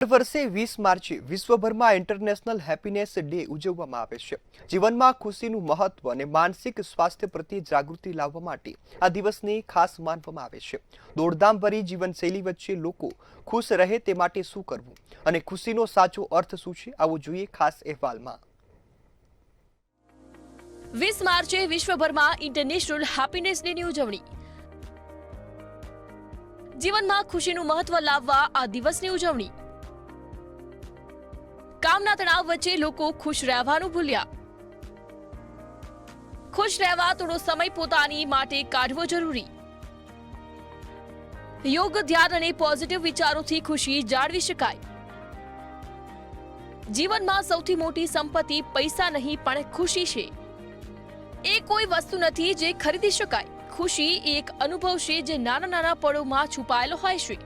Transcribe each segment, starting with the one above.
દર વર્ષે 20 માર્ચે વિશ્વભરમાં ઇન્ટરનેશનલ હેપીનેસ ડે ઉજવવામાં આવે છે। જીવનમાં ખુશીનું મહત્વ અને માનસિક સ્વાસ્થ્ય પ્રત્યે જાગૃતિ લાવવા માટે આ દિવસને ખાસ માનવામાં આવે છે। દોડધામભરી જીવનશૈલી વચ્ચે લોકો ખુશ રહે તે માટે શું કરવું અને ખુશીનો સાચો અર્થ શું છે, આવો જોઈએ ખાસ અહેવાલમાં। 20 માર્ચે વિશ્વભરમાં ઇન્ટરનેશનલ હેપીનેસ ડેની ઉજવણી। જીવનમાં ખુશીનું મહત્વ લાવવા આ દિવસની ઉજવણી। કામના તણાવ વચ્ચે લોકો ખુશ રહેવાનું ભૂલ્યા। ખુશ રહેવા થોડો સમય પોતાની માટે કાઢવો જરૂરી। યોગ, ધ્યાન અને પોઝિટિવ વિચારોથી ખુશી જાળવી શકાય। જીવનમાં સૌથી મોટી સંપત્તિ પૈસા નહીં પણ ખુશી છે। એ કોઈ વસ્તુ નથી જે ખરીદી શકાય। ખુશી એક અનુભવ છે જે નાના નાના પળોમાં છુપાયેલો હોય છે।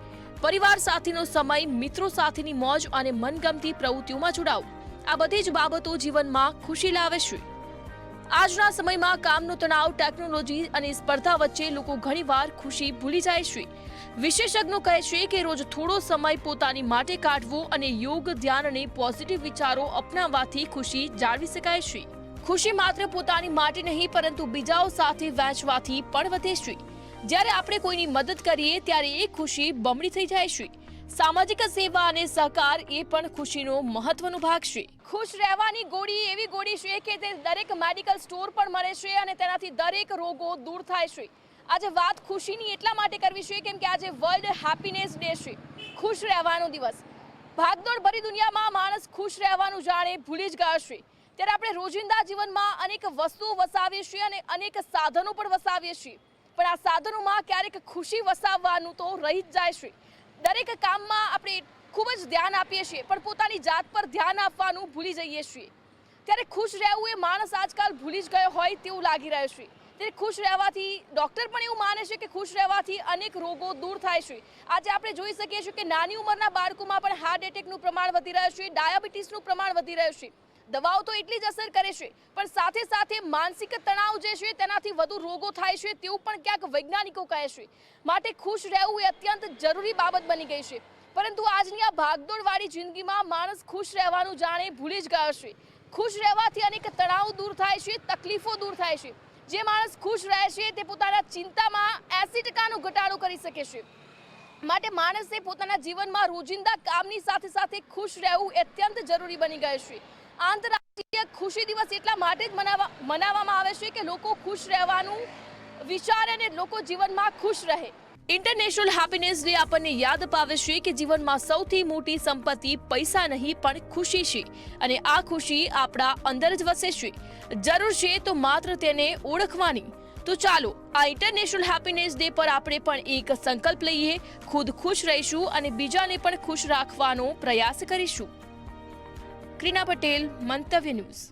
પરિવાર સાથેનો સમય, મિત્રો સાથેની મોજ અને મનગમતી પ્રવૃત્તિઓમાં જોડાવું, આ બધી જ બાબતો જીવનમાં ખુશી લાવે છે। આજના સમયમાં કામનો તણાવ, ટેકનોલોજી અને સ્પર્ધા વચ્ચે લોકો ઘણીવાર ખુશી ભૂલી જાય છે। વિશેષજ્ઞો કહે છે કે રોજ થોડો સમય પોતાની માટે કાઢવો અને યોગ, ધ્યાન અને પોઝિટિવ વિચારો અપનાવવાથી ખુશી જાળવી શકાય છે। ખુશી માત્ર પોતાની માટે નહીં પરંતુ બીજાઓ સાથે વહેંચવાથી પણ વધે છે। જ્યારે આપણે કોઈની મદદ કરીએ ત્યારે એ ખુશી બમણી થઈ જાય છે। સામાજિક સેવા અને સહકાર એ પણ ખુશીનો મહત્વનો ભાગ છે। ખુશ રહેવાની ગોળી એવી ગોળી છે કે તે દરેક મેડિકલ સ્ટોર પર મળે છે અને તેનાથી દરેક રોગો દૂર થાય છે। આજે વાત ખુશીની એટલા માટે કરવી છે કેમ કે આજે વર્લ્ડ હેપીનેસ ડે છે, ખુશ રહેવાનો દિવસ। ભાગદોડ ભરી દુનિયામાં માણસ ખુશ રહેવાનું જાણે ભૂલી જ ગયો છે। ત્યારે આપણે રોજિંદા જીવનમાં અનેક વસ્તુઓ વસાવીએ છીએ અને અનેક સાધનો પણ વસાવીએ છીએ, પણ આ સાધનોમાં ક્યારેક ખુશી વસાવવાનું તો રહી જ જાય છે। દરેક કામમાં આપણે ખૂબ જ ધ્યાન આપીએ છીએ પણ પોતાની જાત પર ધ્યાન આપવાનું ભૂલી જઈએ છીએ। ત્યારે ખુશ રહેવું એ માણસ આજકાલ ભૂલી જ ગયો હોય તેવું લાગી રહ્યું છે। ત્યારે ખુશ રહેવાથી ડૉક્ટર પણ એવું માને છે કે ખુશ રહેવાથી અનેક રોગો દૂર થાય છે। આજે આપણે જોઈ શકીએ છીએ કે નાની ઉંમરના બાળકોમાં પણ હાર્ટ એટેકનું પ્રમાણ વધી રહ્યું છે, ડાયાબિટીસનું પ્રમાણ વધી રહ્યું છે। દવાઓ તો એટલી જ અસર કરે છે પણ સાથે સાથે માનસિક તણાવ જે છે તેનાથી વધુ રોગો થાય છે તેવું પણ ક્યાંક વૈજ્ઞાનિકો કહે છે। માટે ખુશ રહેવું એ અત્યંત જરૂરી બાબત બની ગઈ છે, પરંતુ આજની આ ભાગદોડવાળી જિંદગીમાં માણસ ખુશ રહેવાનું જાણે ભૂલી જ ગયો છે। ખુશ રહેવાથી અનેક તણાવ દૂર થાય છે, તકલીફો દૂર થાય છે। જે માણસ ખુશ રહે છે તે પોતાના ચિંતામાં 80% ઘટાડો કરી શકે છે। માટે માણસે પોતાના જીવનમાં રોજિંદા કામની સાથે સાથે ખુશ રહેવું અત્યંત જરૂરી બની ગયું છે। આંતરરાષ્ટ્રીય ખુશી દિવસ એટલા માટે જ મનાવવામાં આવે છે કે લોકો ખુશ રહેવાનું વિચારે અને લોકો જીવનમાં ખુશ રહે। ઇન્ટરનેશનલ હેપીનેસ ડે આપણને યાદ અપાવે છે કે જીવનમાં સૌથી મોટી સંપત્તિ પૈસા નહીં પણ ખુશી છે અને આ ખુશી આપણા અંદર જ વસે છે। જરૂર છે તો માત્ર તેને ઓળખવાની। તો ચાલો આ ઇન્ટરનેશનલ હેપીનેસ ડે પર આપણે પણ એક સંકલ્પ લઈએ, ખુદ ખુશ રહીશું અને બીજાને પણ ખુશ રાખવાનો પ્રયાસ કરીશું। ક્રીના પટેલ, મંતવ્ય ન્યૂઝ।